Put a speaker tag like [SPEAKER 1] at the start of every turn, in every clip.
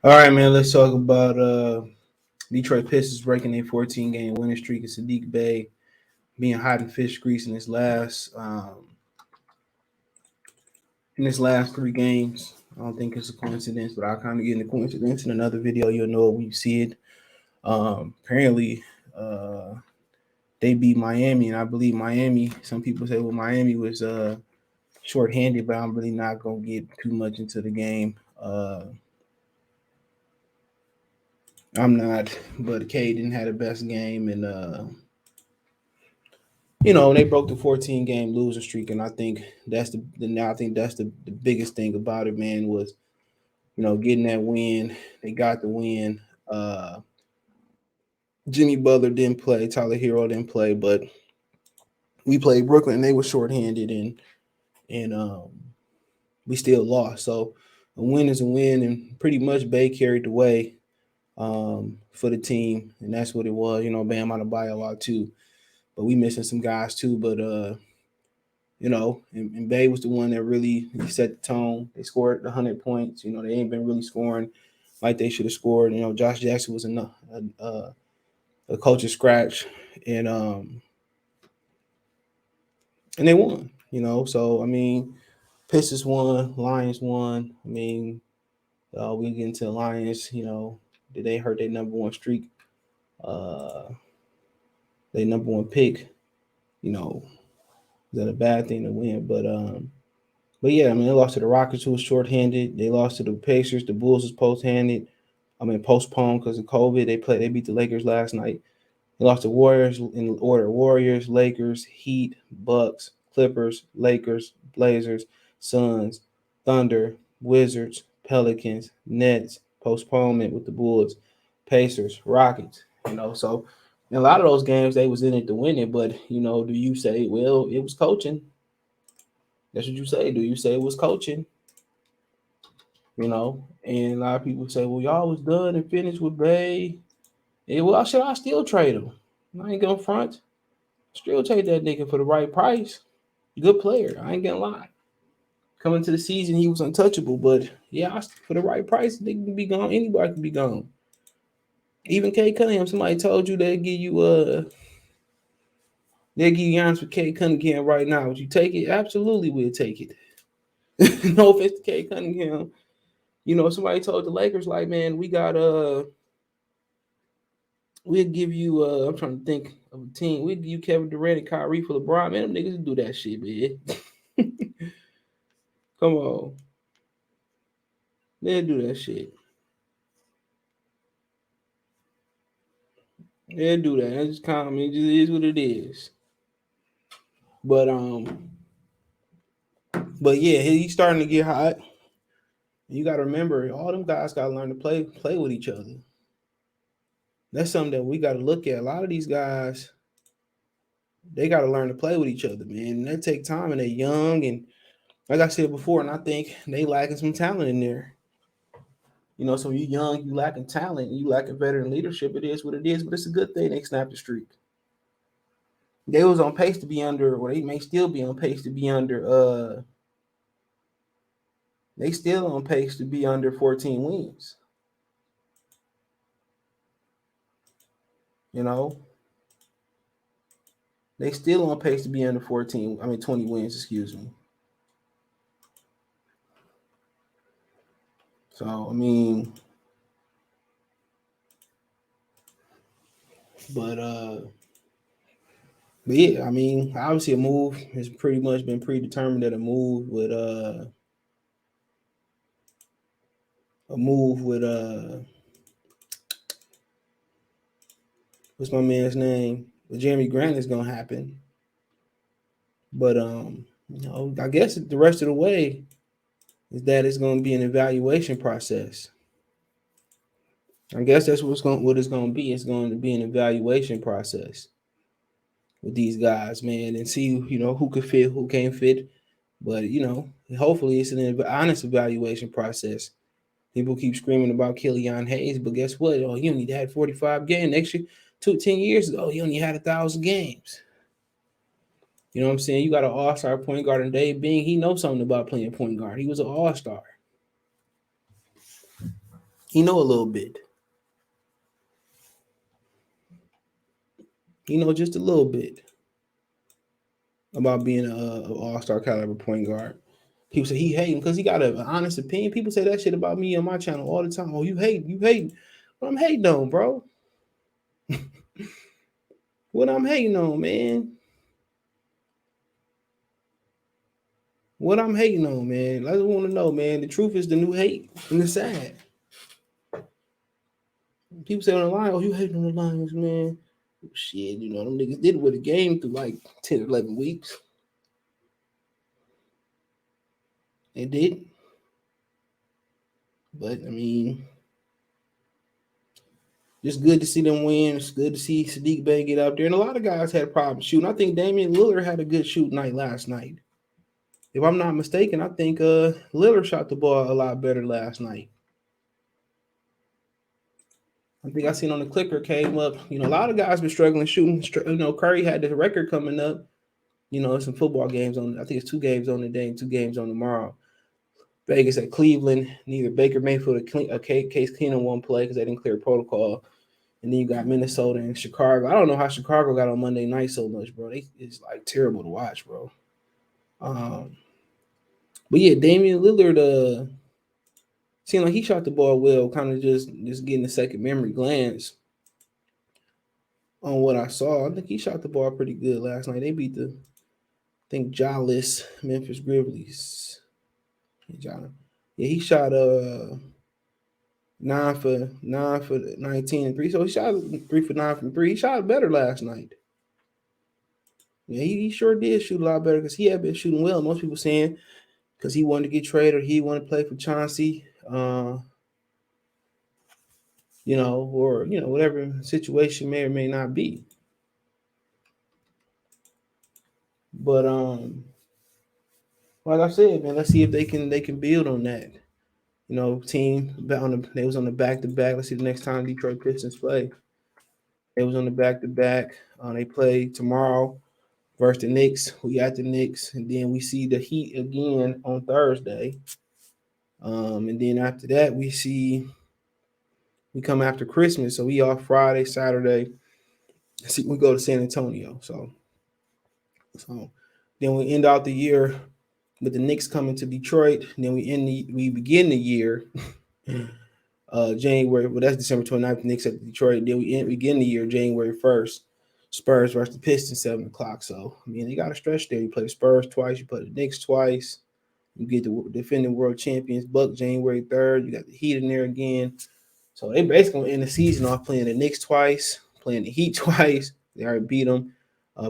[SPEAKER 1] All right, man. Let's talk about Detroit Pistons breaking a 14-game winning streak, and Sadiq Bey being hot in fish grease in his last 3 games. I don't think it's a coincidence, but I'll kind of get into coincidence in another video. You'll know it when you see it. Apparently, they beat Miami, and I believe Miami. Some people say, well, Miami was shorthanded, but I'm really not gonna get too much into the game. I'm not, but Caden had the best game, and they broke the 14-game losing streak, and I think that's the biggest thing about it, man, was getting that win. They got the win. Jimmy Butler didn't play, Tyler Hero didn't play, but we played Brooklyn. And they were shorthanded, and we still lost. So a win is a win, and pretty much Bay carried the way for the team, and that's what it was. Bam Adebayo out too, but we missing some guys too. But and Bay was the one that really set the tone. They scored 100 points. They ain't been really scoring like they should have scored. Josh Jackson was a coach's scratch, and they won. So I mean, Pistons won, Lions won. I mean, we get into the Lions. Did they hurt their number one streak? Their number one pick. Is that a bad thing to win? But yeah, I mean, they lost to the Rockets, who was shorthanded. They lost to the Pacers. The Bulls was postponed because of COVID. They beat the Lakers last night. They lost to Warriors in order: Warriors, Lakers, Heat, Bucks, Clippers, Lakers, Blazers, Suns, Thunder, Wizards, Pelicans, Nets. Postponement with the Bulls, Pacers, Rockets. So in a lot of those games they was in it to win it. But do you say, well, it was coaching? That's what you say. Do you say it was coaching? And a lot of people say, well, y'all was done and finished with Bay. Yeah, well, should I still trade him? I ain't gonna front. Still trade that nigga for the right price. Good player. I ain't gonna lie. Coming to the season, he was untouchable. But yeah, for the right price, they can be gone. Anybody can be gone. Even Kay Cunningham. Somebody told you they'll give you Giannis for Kay Cunningham right now. Would you take it? Absolutely, we'll take it. No offense to Kay Cunningham. Somebody told the Lakers, like, man, we'll give you I'm trying to think of a team. We'll give you Kevin Durant and Kyrie for LeBron. Man, them niggas do that shit, man. Come on. They'll do that shit. They'll do that. That's just kind of, it just is what it is. But yeah, he's starting to get hot. You got to remember, all them guys got to learn to play with each other. That's something that we got to look at. A lot of these guys, they got to learn to play with each other, man. And they take time, and they're young, and like I said before, and I think they lacking some talent in there. So you young, you lacking talent, you lacking veteran leadership. It is what it is, but it's a good thing they snapped the streak. They was on pace to be under, or they may still be on pace to be under. They still on pace to be under 14 wins. They still on pace to be under 20 wins, excuse me. So, I mean, but yeah, I mean, obviously a move has pretty much been predetermined that a move with what's my man's name? With Jeremy Grant is gonna happen. But I guess the rest of the way is that it's gonna be an evaluation process. I guess that's what it's gonna be. It's going to be an evaluation process with these guys, man, and see who could fit, who can't fit. But hopefully it's an honest evaluation process. People keep screaming about Killian Hayes, but guess what? Oh, he only had 45 games. Next year, 10 years ago, he only had 1,000 games. You know what I'm saying? You got an all-star point guard, and Dave Bing, he knows something about playing point guard. He was an all-star. He know a little bit. He know just a little bit about being a all-star caliber point guard. People say he hating because he got an honest opinion. People say that shit about me on my channel all the time. Oh, you hating, you hating. What I'm hating on, bro? What I'm hating on, man? What I'm hating on, man? I just want to know, man. The truth is the new hate, and it's sad. People say on the line, oh, you hating on the Lions, man. Shit, you know, them niggas did with a game through like 10, 11 weeks. They did. But, I mean, just good to see them win. It's good to see Sadiq Bey get up there. And a lot of guys had problems shooting. I think Damian Lillard had a good shoot night last night. If I'm not mistaken, I think Lillard shot the ball a lot better last night. I think I seen on the clicker came up. You know, a lot of guys been struggling shooting. You know, Curry had the record coming up. You know, some football games on. I think it's 2 games on the day and 2 games on tomorrow. Vegas at Cleveland. Neither Baker Mayfield or Case Keenum won't play because they didn't clear protocol. And then you got Minnesota and Chicago. I don't know how Chicago got on Monday night so much, bro. It's like terrible to watch, bro. But yeah, Damian Lillard seemed like he shot the ball well, kind of just getting a second memory glance on what I saw. I think he shot the ball pretty good last night. They beat the, I think, jawless Memphis Grizzlies. Yeah, he shot 9 for 19 and 3. So he shot 3 for 9 from 3. He shot better last night. Yeah, he sure did shoot a lot better because he had been shooting well. Most people saying because he wanted to get traded or he wanted to play for Chauncey, you know, or you know, whatever situation may or may not be. But like I said, man, let's see if they can build on that. You know, team they was on the back to back. Let's see the next time Detroit Pistons play. They was on the back to back. They play tomorrow versus the Knicks. We got the Knicks, and then we see the Heat again on Thursday. And then after that, we come after Christmas, so we off Friday, Saturday. See, we go to San Antonio. So then we end out the year with the Knicks coming to Detroit. And then we begin the year January. Well, that's December 29th. Knicks at Detroit. And then we begin the year January 1st. Spurs versus the Pistons 7 o'clock. So I mean, they got a stretch there. You play the Spurs twice. You play the Knicks twice. You get the defending world champions Buck January 3rd. You got the Heat in there again. So they basically gonna end the season off playing the Knicks twice, playing the Heat twice. They already beat them.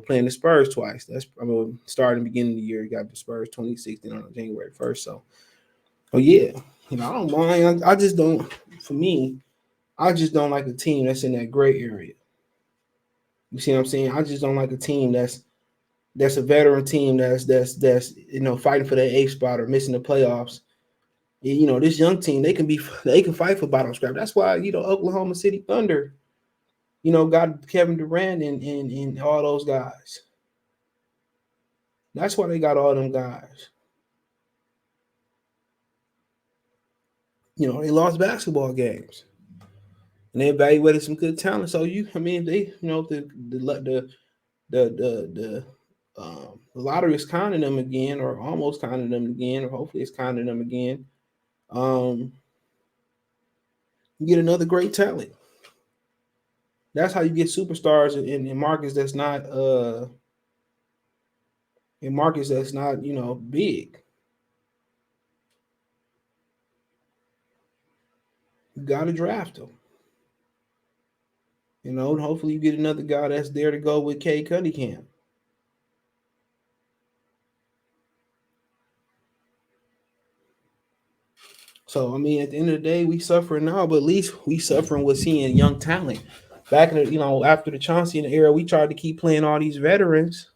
[SPEAKER 1] Playing the Spurs twice. That's starting the beginning of the year. You got the Spurs 2016 on January 1st. So, oh yeah, you know I don't mind. I just don't. For me, I just don't like a team that's in that gray area. You see what I'm saying? I just don't like a team that's a veteran team that's you know fighting for that eighth spot or missing the playoffs. You know, this young team, they can fight for bottom scrap. That's why, you know, Oklahoma City Thunder, you know, got Kevin Durant and all those guys. That's why they got all them guys. You know, they lost basketball games. And they evaluated some good talent. So I mean, they, you know, the lottery is counting them again, or almost counting them again, or hopefully it's counting them again. You get another great talent. That's how you get superstars in markets that's not, you know, big. You gotta draft them. You know, and hopefully you get another guy that's there to go with Cade Cunningham. So I mean, at the end of the day, we suffering now, but at least we suffering with seeing young talent. Back in the, you know, after the Chauncey era, we tried to keep playing all these veterans.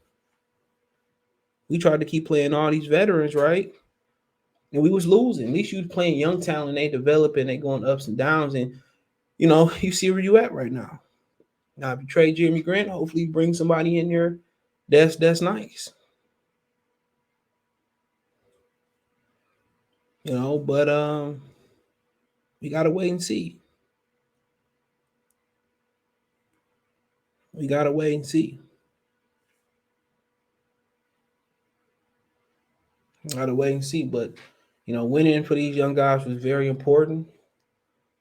[SPEAKER 1] We tried to keep playing all these veterans, right? And we was losing. At least you playing young talent, they developing, they going ups and downs, and you know, you see where you at right now. Now, if you trade Jeremy Grant, hopefully you bring somebody in there that's nice. You know, but We gotta wait and see. We gotta wait and see. Gotta wait and see. But winning for these young guys was very important.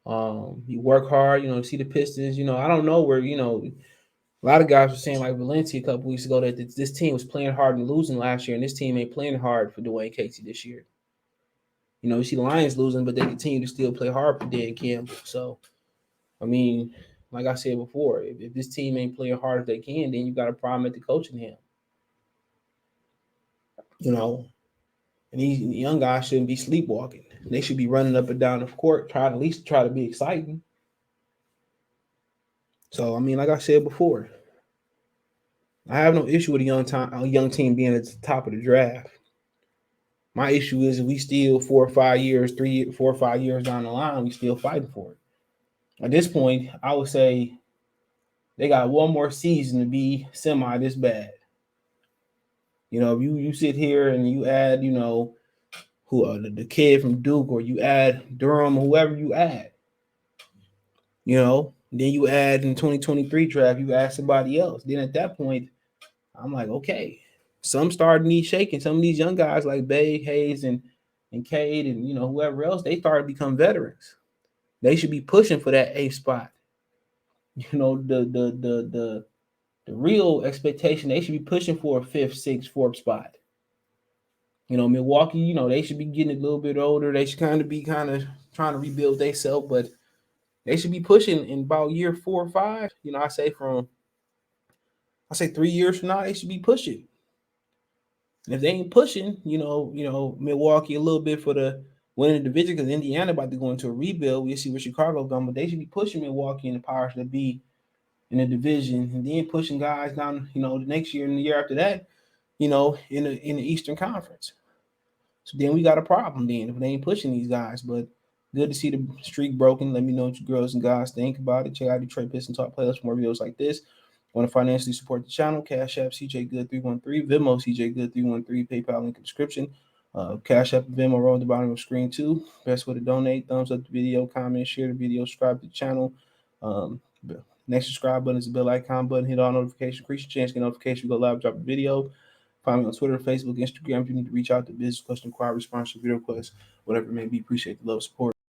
[SPEAKER 1] You work hard. See the Pistons. I don't know where. A lot of guys were saying like Valencia a couple weeks ago that this team was playing hard and losing last year, and this team ain't playing hard for Dwayne Casey this year. You see the Lions losing, but they continue to still play hard for Dan Campbell. So, I mean, like I said before, if this team ain't playing hard as they can, then you got a problem at the coaching hand. You know, and these young guys shouldn't be sleepwalking. They should be running up and down the court, trying at least try to be exciting. So, I mean, like I said before, I have no issue with a young team being at the top of the draft. My issue is if we still 4 or 5 years down the line, we still fighting for it. At this point, I would say they got one more season to be semi this bad. If you sit here and you add, who the kid from Duke, or you add Durham, or whoever you add, then you add in 2023 draft, you add somebody else. Then at that point, I'm like, okay, some started need shaking. Some of these young guys like Bay, Hayes, and Cade, and whoever else, they started to become veterans. They should be pushing for that eighth spot. The real expectation, they should be pushing for a fifth, sixth, fourth spot. Milwaukee, they should be getting a little bit older. They should be trying to rebuild themselves, but they should be pushing in about year 4 or 5. I say 3 years from now, they should be pushing. And if they ain't pushing, Milwaukee a little bit for the winning the division, because Indiana about to go into a rebuild. We'll see where Chicago going, but they should be pushing Milwaukee and the powers that be in the division, and then pushing guys down, the next year and the year after that, in the Eastern Conference. So then we got a problem then if they ain't pushing these guys. But good to see the streak broken. Let me know what you girls and guys think about it. Check out Detroit Pistons Talk Playlist for more videos like this. Want to financially support the channel? Cash App CJ Good 313, Venmo CJ Good 313, PayPal link in the description. Cash App and Venmo roll at the bottom of the screen too. Best way to donate. Thumbs up the video, comment, share the video, subscribe to the channel. Next subscribe button is the bell icon button. Hit all notifications. Increase your chance to get notification. Go live, drop a video. Find me on Twitter, Facebook, Instagram. If you need to reach out to business question, inquiry, response, video requests, whatever it may be. Appreciate the love, support.